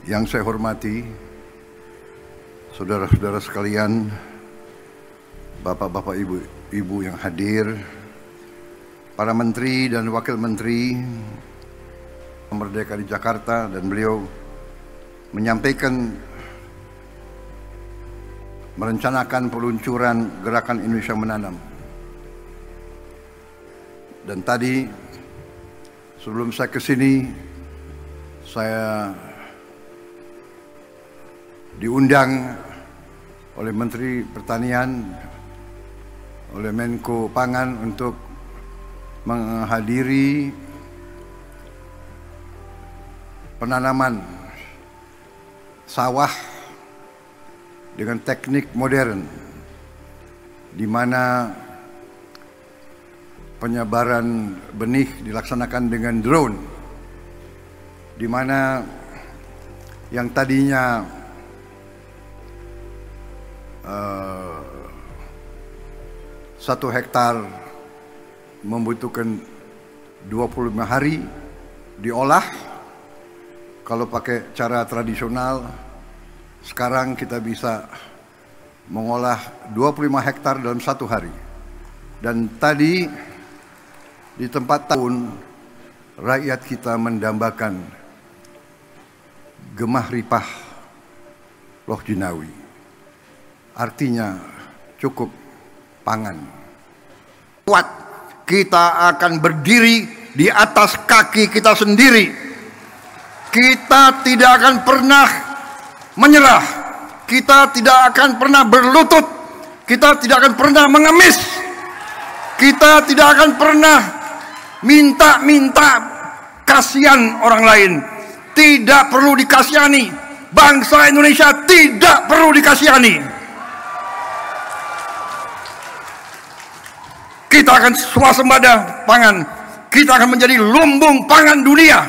Yang saya hormati, saudara-saudara sekalian, bapak-bapak, ibu-ibu yang hadir, para menteri dan wakil menteri Merdeka di Jakarta, dan beliau menyampaikan merencanakan peluncuran gerakan Indonesia Menanam. Dan tadi sebelum saya ke sini, saya diundang oleh Menteri Pertanian, oleh Menko Pangan untuk menghadiri penanaman sawah dengan teknik modern, di mana penyebaran benih dilaksanakan dengan drone, di mana yang tadinya 1 hektar membutuhkan 25 hari diolah. Kalau pakai cara tradisional, sekarang kita bisa mengolah 25 hektar dalam 1 hari. Dan tadi di tempat tahun, rakyat kita mendambakan gemah ripah Loh Jinawi. Artinya cukup pangan. Kuat, kita akan berdiri di atas kaki kita sendiri. Kita tidak akan pernah menyerah. Kita tidak akan pernah berlutut. Kita tidak akan pernah mengemis. Kita tidak akan pernah minta kasihan orang lain. Tidak perlu dikasihani. Bangsa Indonesia tidak perlu dikasihani. Kita akan swasembada pangan. Kita akan menjadi lumbung pangan dunia.